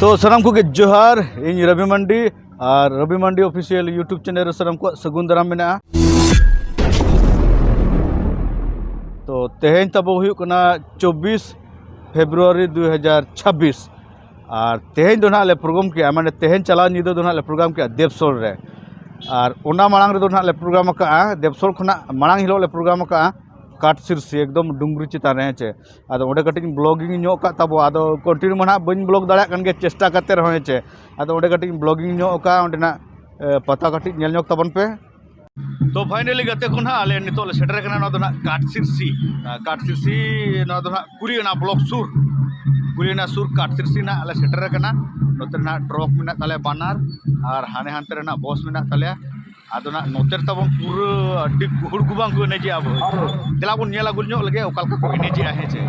तो सानाम को जोहार इन रवि मंडी और रवि मंडी ऑफिशियल यूट्यूब चैनल सानाम को सगुन दाराम मेना। तो तेहेन तब हुई 24 फेब्रुआरी 2026 और तेहेन दो नाले प्रोग्राम के माने तेहेन चला निदो दो नाले प्रोग्राम के देवसोल रे और ओना मांग रे दो नाले प्रोग्राम का देवसोल खना मांग हिलो ले प्रोग्राम का काट सिरसी एकदम डुंगरी चितान रे चे आदो ओडे कटिंग ब्लॉगिंग नो का तब आदो कंटिन्यू मना बन ब्लॉग दाड़ा कन गे चेष्टा करते रहे चे आदो ओडे कटिंग ब्लॉगिंग नो का ओडेना पता कटिंग नेल नो तबन पे। तो फाइनली गते को ना आले नितो ले सेटर कना नो दो ना काट सिरसी नो दो ना कुरियना ब्लॉक सुर काट सिरसी ना आले सेटर कना नोते ना ट्रक मेना ताले बानर और हाने हानते रेना बॉस मेना ताले आदो ना नोतेर तबन पूरा अड्डी गुहुड़ गुबांग को नेजे अब देला बन नेला गुल ᱧᱚᱜ लगे ओकाल को नेजे आहे चे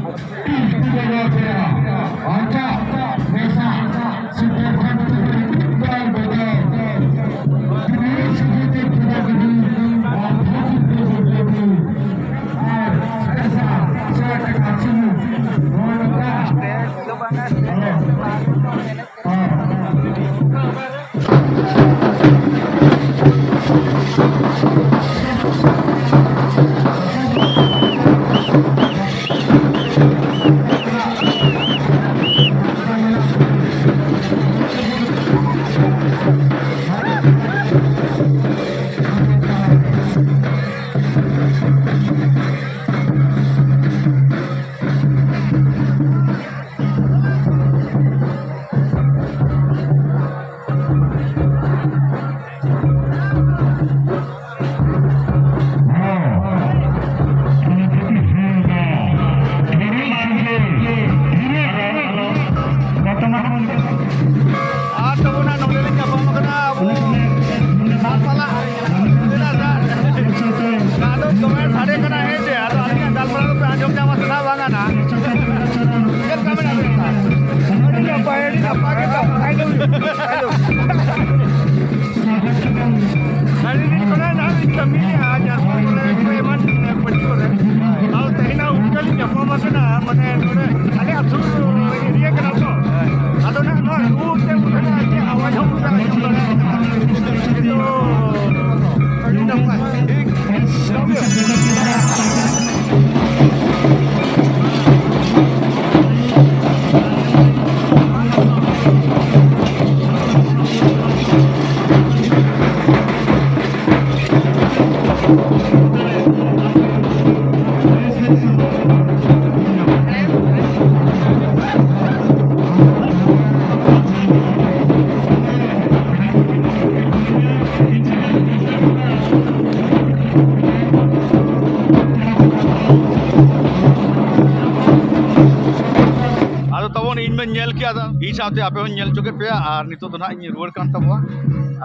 इन साथे आपे नेल चुके पे और नितो दो ना इन रुवर कान तबवा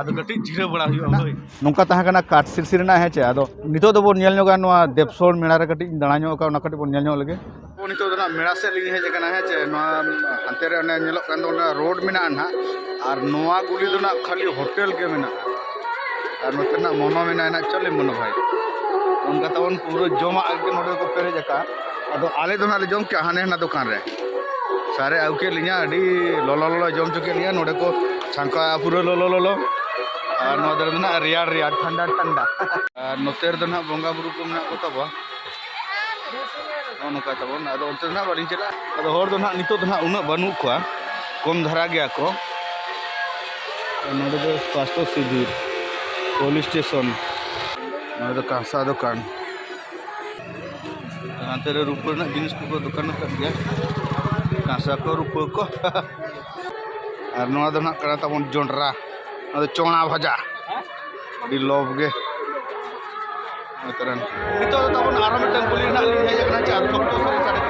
आदो गटी जिरा बड़ा हुई होय नोंका तहा कना काट सिरसी रेना हे चे आदो नितो दो बो नेल न्योगा नोआ देवसोल मेड़ा रे गटी दाणा न्यो का नकटी बो नेल न्यो लगे ओ नितो दो ना मेड़ा से लिंग हे जकना हे चे नोआ अंते रे ने नेलो कान दो ना रोड मेना ना और नोआ गुली दो ना खाली होटल के मेना और नोते ना मोनो मेना ना चले मनो भाई उनका तवन पूरा जमा आगे नोडे को पेरे जका आदो आले दो ना ले जम के हाने ना दुकान रे सारे आउके लिया अड़ी लोलो लोलो जम चुके लिया नोडे को छांका पूरा लोलो लोलो और नोदर दो ना रियाड़ रियाड़ ठंडा ठंडा और नोतेर दो ना बोंगा बुरु को मेना को तबा नोका तबन आदो ओंते ना बालिं चला आदो होर दो ना नितो दो ना उना बानु को कम धरा गया को नोडे दो स्वास्थ्य शिविर पुलिस स्टेशन नोडे कांसा दुकान अंतरे रुपये ना जिनिस को दुकान कर गया कांसा को रुपये को और नोआ दो ना करा तबन जोंडरा अदो चोणा भजा अडी लोभ गे तरन नितो तबन आरो मिटन गुली ना लिया जकना चार फक्तो सरे साडे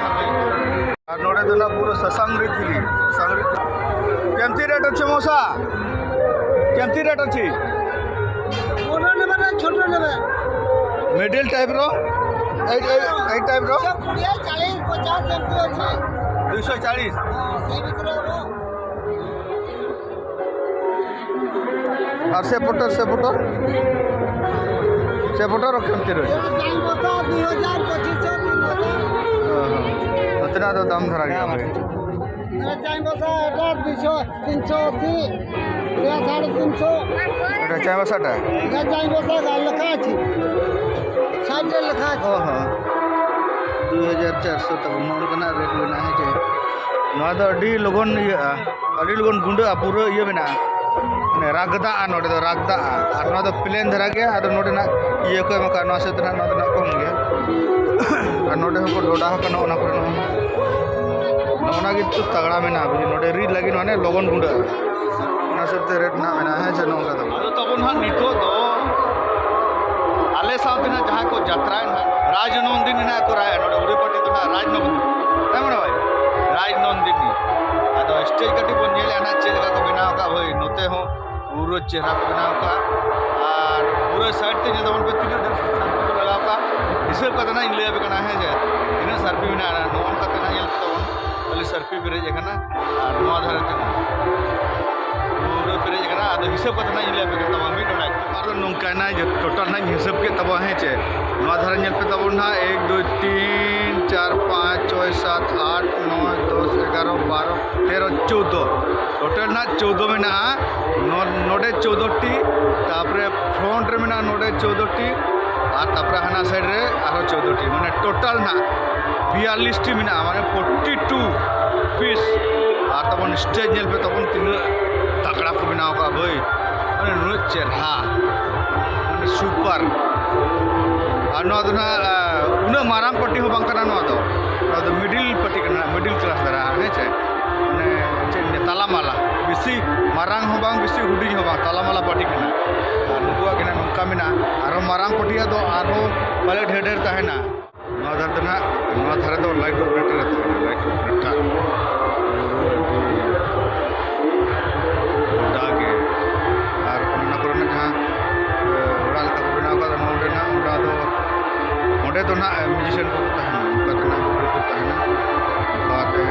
और नोडे दो ना पूरा ससंगरी दिली केमती रेट अच्छे मौसा केमती रेट अच्छी बोलो ने बना छोटो ने मिडिल टाइप रो ए टाइप रो 40 50 एमती अछि 240 हां से भीतर रो और से पुटर रखते रहे 2000 2500 3000 उतना तो दाम धरा गया भाई चाय बसा এটা 200 380 এটা চাই বাসাটা এটা চাই বসা লেখা আছে সাইডে লেখা আছে ओहो 2400 तक नौकना रेट बना है जे नवा दो अडी लोगन अडी लोगन गुंडा पूरा ये बना ने रागदा नोडे दो रागदा और नवा दो प्लेन धरा गया और नोडे ना ये को मका नवा से तना नोडे ना कम गया और नोडे को डोडा हो कनो ना को नोना की तो तगड़ा में ना अभी नोडे रीड लगी नोने लोगन गुंडा ना सब ते रेट ना बना है जे नोका तो तबन हा नितो दो आले साउथ ना जहां को यात्रा है राजनंदिनी ना को राय नोडे उड़ीपट्टी तो ना राजनंदिनी तमन भाई राजनंदिनी आदो स्टेज कटी बन नेले ना चेल का को बनाव का भाई नोते हो पूरा चेहरा को बनाव का और पूरा साइड ते जदन पे तीन को लगाव का हिसाब का ना इले पे कना है जे तीन सरपी बिना नोन का ना येल तो खाली सरपी बिरे जे कना और नवा धरे ते पूरा बिरे जे कना आदो हिसाब का ना इले पे तो मी डोडा और नोंका ना जे टोटल ना हिसाब के तब है जे नवा धरे नेल पे तब ना 1 2 3 4 5 6 7 8 9 10 11 12 13 14 टोटल ना 14 में ना नोडे 14 टी तापरे फ्रंट रे में ना नोडे 14 टी और तापरे हाना साइड रे आरो 14 टी माने टोटल ना 42 टी में ना माने 42 पीस और तबन स्टेज नेल पे तबन तीन तकड़ा को बनाव का भाई माने नु चेहरा माने सुपर और नवा दो ना उना मारांग पट्टी हो बांग कना नवा दो मिडिल पट्टी कना मिडिल क्लास दरा है छे माने चे तालामाला बेसी मारांग हो बांग बेसी हुडी हो बांग तालामाला पट्टी कना और नुकुआ कना नोंका मेना आरो मारांग पट्टी दो आरो पले ढेर ढेर ताहेना नवा धर दो ना नवा धरे दो लाइट ऑपरेटर तो लाइट ऑपरेटर डागे और कोना कोना जहां ओड़ा लका को बनाव का नोडे ना ओड़ा दो ओडे तो ना म्यूजिशियन को ताहेना उनका तो ना को ताहेना बात है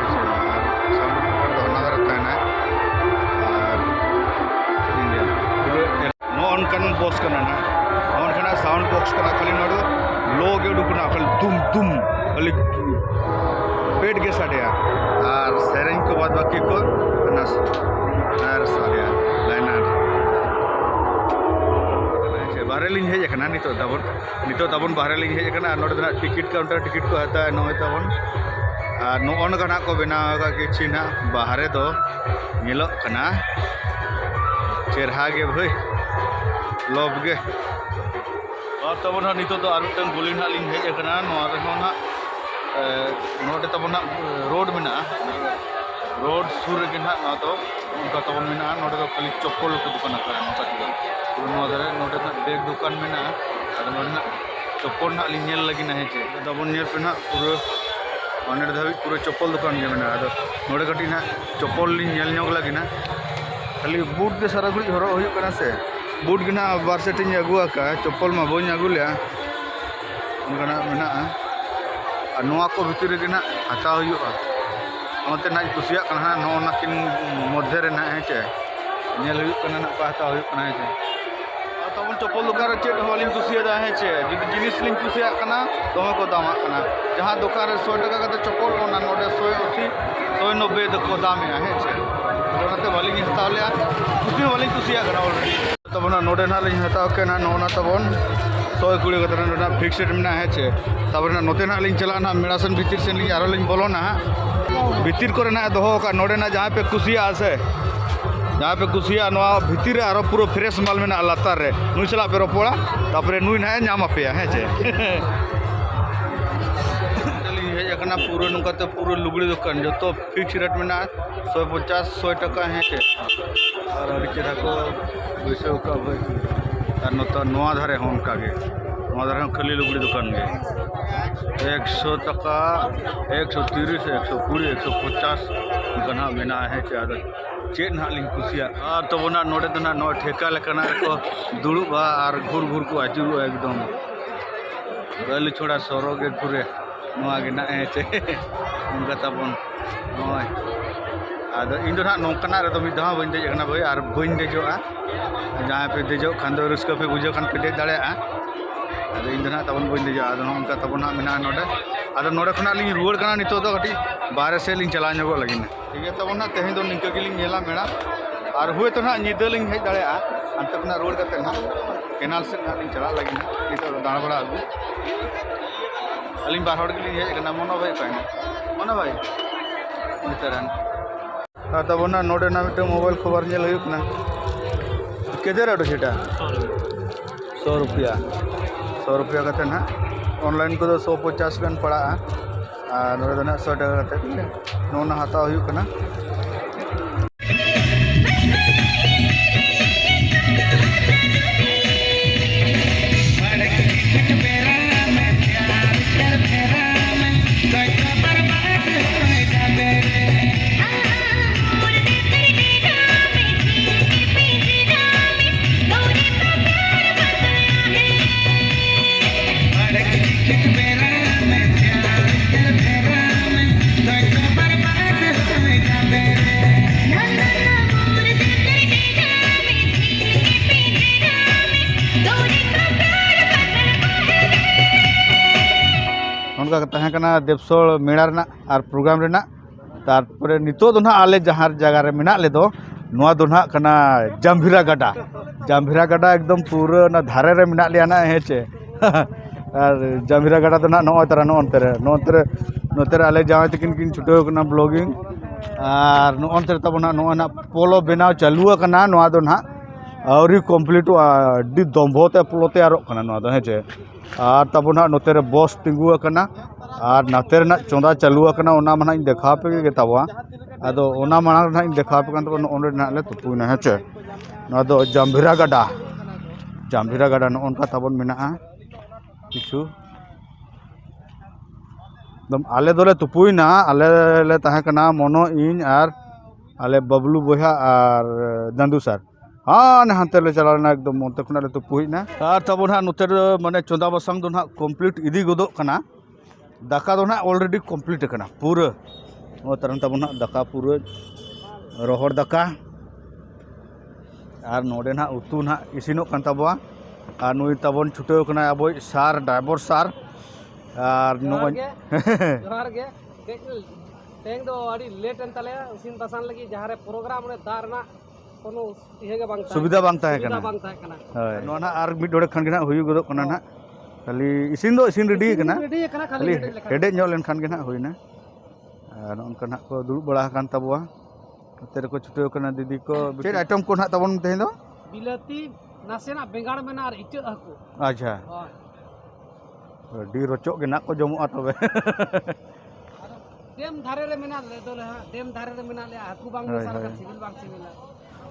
साउंड पर तो ना रहता है ना और इंडिया पूरे नॉन कन बॉक्स करना ना नॉन करना साउंड बॉक्स करना खाली नोडो लो के डुकना खाली तुम खाली पेट के साडिया और सेरेंज को बाद बाकी को ना और साडिया लाइनर बाहर लिंग हेज कना नितो तबन बाहर लिंग हेज कना नोडे ना टिकट काउंटर टिकट को हता नय तबन और नोन गना को बनाव का किछि ना बाहर दो नेलो कना चेहरा गे भाई लोभ गे और तबन नितो तो आरो तन बुलिन हा लिंग हेज कना नोआ रे ना नोडे तबन रोड में ना रोड सुर के ना ना तो उनका तबन में ना नोडे तो खाली चप्पल को दुकान का नोका तो नोआ धरे नोडे ना बैग दुकान में ना और नोडे ना चप्पल ना लिंगेल लगी ना है चे तबन नेल पे ना पूरा अनेर धाबी पूरा चप्पल दुकान के मेना आदो नोडे कटी ना चप्पल लिंग नेल ᱧᱚᱜ लगी ना खाली बूट के सारा गुड़ी हरो हुई कना से बूट के ना बार सेटिंग अगु का चप्पल मा बोኝ अगु लिया उनका मेना और नोआ को भीतर के ना हताव हुआ ओते ना कुसिया कना नो ना किन मध्य रे ना है चे नेल हुई कना ना का हताव हुई कना है चे तबन चप्पल दुकान रे चेट होलिन कुसिया दा है चे जदि जिनिस लिंग कुसिया कना दोमे को दामा कना जहां दुकान रे 100 टका का चप्पल ओना नोडे 180 190 को दाम है चे ओनाते वाली हताव लिया कुसी वाली कुसिया कना ऑलरेडी तबन नोडे ना लिंग हताव के ना नोना तबन 120 का तरह ना फिक्स रेट में है चे तब ना नोते ना लिंग चला ना मेड़ासन भीतर से लिंग आरो लिंग बोलो ना भीतर को ना दोहो का नोडे ना जहां पे कुसिया आसे जहाँ पे कुसिया नवा भीतर आरो पूरा फ्रेश माल में ना लातार रे नुई चला पे रोपोड़ा तापरे नुई ना नामा पे है चे हेज कना पूरा नुका तो पूरा लुगड़ी दुकान जो तो फिक्स रेट में ना 150 100 टका है चे और अड़ी चेहरा को वैसे का भाई और नोता नवा धारे हों का गे नवा धारे खाली लुगड़ी दुकान गे 100 टका 130 120 150 गना मेना है चे आदत चेट ना लिंग कुसिया और तो ना नोडे तो ना नो ठेका लेकना को दुड़ुबा और घूर घूर को आजुरु एकदम गली छोड़ा सरो के घुरे नोआ गे ना है चे उनका तबन नोय आदो इन ना नोकना रे तो मिद धा बइन देज कना भाई और बइन देजोआ जहां पे देजो खान दो रस्का पे बुझो खान पे देज दाड़े ᱟᱫᱚ ᱤᱧ ᱫᱚ ᱱᱟᱦᱟᱜ ᱛᱟᱵᱚᱱ ᱵᱟᱹᱧ ᱫᱮᱡᱚᱜᱼᱟ ᱟᱫᱚ ᱱᱚᱝᱠᱟ ᱛᱟᱵᱚᱱ ᱱᱟᱦᱟᱜ ᱢᱮᱱᱟᱜᱼᱟ ᱱᱚᱰᱮ ᱟᱫᱚ ᱱᱚᱰᱮ ᱠᱷᱚᱱᱟᱜ ᱞᱤᱧ ᱨᱩᱣᱟᱹᱲ ᱠᱟᱱᱟ ᱱᱤᱛᱚᱜ ᱫᱚ ᱠᱟᱹᱴᱤᱡ ᱵᱟᱦᱨᱮ ᱥᱮᱫ ᱞᱤᱧ ᱪᱟᱞᱟᱣ ᱧᱚᱜᱚᱜ ᱞᱟᱹᱜᱤᱫ ᱴᱷᱤक ᱜᱮᱭᱟ ᱛᱟᱵᱚᱱ ᱱᱟᱦᱟᱜ ᱛᱮᱦᱮᱧ ᱫᱚ ᱱᱤᱝᱠᱟᱹ ᱜᱮᱞᱤᱧ ᱧᱮᱞᱟ ᱢᱮᱲᱟ ᱟᱨ ᱦᱳᱭᱛᱳ ᱱᱟᱦᱟᱜ ᱧᱤᱫᱟᱹ ᱞᱤᱧ ᱦᱮᱡ ᱫᱟᱲᱮᱭᱟᱜᱼᱟ ᱦᱟᱱᱛᱮ ᱠᱷᱚᱱᱟᱜ ᱨᱩᱣᱟᱹᱲ ᱠᱟᱛᱮ ᱱᱟᱦᱟᱜ ᱠᱮᱱᱟᱞ ᱥᱮᱫ ᱱᱟᱦᱟᱜ ᱞᱤᱧ ᱪᱟᱞᱟᱜ ᱞᱟᱹᱜᱤᱫ ᱱᱤᱛᱚᱜ ᱫᱚ ᱫᱟᱬᱟ ᱵᱟᱲᱟ ᱟᱹᱜᱩ ᱟᱹᱞᱤᱧ ᱵᱟᱨ ᱦᱚᱲ ᱜᱮᱞᱤᱧ ᱦᱮᱡ ᱟᱠᱟᱱᱟ ᱢᱚᱱᱳ ᱵᱷᱟई ᱚᱠᱟᱭᱮᱱᱟ ᱢᱚᱱᱳ ᱵᱷᱟई ᱱᱤᱛᱚᱜ ᱛᱟᱵᱚᱱ ᱱᱟᱦᱟᱜ ᱱᱚᱰᱮ ᱱᱟᱜ ᱢᱤᱫᱴᱮᱱ ᱢᱳᱵᱟइल खबर ᱧᱮᱞ ᱦᱩᱭᱩᱜ ᱠᱟᱱᱟ किधर है सेटा 100 रुपया 100 रुपया कते ना ऑनलाइन को 150 गन पड़ा और नोड़े दो ना 100 टाका कते नोना हाताव हुयुग कना उनका तहाँ कना देवसोल मेला रेना और प्रोग्राम रेना तारपरे नितो दो ना आले जहाँ जगह रे मेना ले दो नोआ दो ना कना जाम्भीरा गड्ढा एकदम पूरा ना धारे रे मेना लिया ना हेचे और जाम्भीरा गड्ढा तो ना नोते आले जावे तकिन किन छुटे कना ब्लॉगिंग और नोंतर तब ना ना पोलो बनाव चालू कना नोआ दो ना आवरी कम्प्लीट डी दम्भोते पोलोते आरो कना नोआ दो हेचे और तब ना नोते बस तिंगु कना और नाते ना चोंदा चालू कना ओना माना इन देखा पे के तबवा अदो ओना माना ना इन देखा पे कन तो ओंडे ना ले तुपुना हेचे नोआ दो जाम्भीरा गड्ढा नो उनका तबन मेना किछु एकदम आले दोले तुपुइना आले ले तहे कना मोनो इन और आले बबलू बोहा और दंदू सर हाँ हानते ले चलाना एकदम मोते खुना ले तुपुइना और तब ना नोते माने चोंदा बसंग दो ना कम्प्लीट इदी गोदो कना दाका दो ना ऑलरेडी कम्प्लीट कना पूरा ओ तरन तब ना दाका पूरा रोहड़ दाका और नोडे ना उतु ना इसिनो कन तबवा और नुई तबन छुटे कना अब सार ड्राइवर सार और जोहार गे तेंग दो अड़ी लेट एन तले उसिन बसान लगी जहां रे प्रोग्राम रे दार ना कोनो इहे गे बांग सुविधा बांग ताहे कना होय नो ना आर मिड डोड़े खन गे ना हुई गदो कना ना खाली इसिन दो इसिन रेडी कना खाली हेडे ᱧᱚᱜ len khan ge na होइना और उनका ना को दुड़ बड़ा कान तबवा तेरे को छुटे कना दीदी को चेड आइटम को ना तबन तेहे दो बिलाती नासेना बेंगाड़ में ना और इच हकु अच्छा डी रोचोक गे ना को जमुआ तबे डेम धारे रे मेना ले दोले हां डेम धारे रे मेना ले हकु बांग मसाल का सिविल बांग सिविल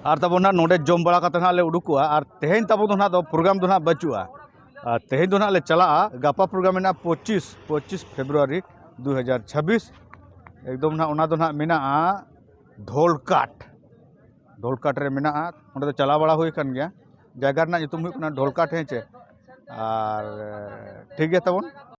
और तब ना नोडे जम बड़ा कते ना ले उडुकुआ और तेहेन तब दो ना दो प्रोग्राम दो ना बचुआ तेहेन दो ना ले चला गापा प्रोग्राम में 25 फरवरी 2026 एकदम ना ओना दो ना मेना ढोलकाट रे मेना ओंडे दो चला बड़ा हुई कन गया जगह ना ᱧᱩᱛᱩᱢ हुई कना ढोलकाट हेचे और ठीक है तबन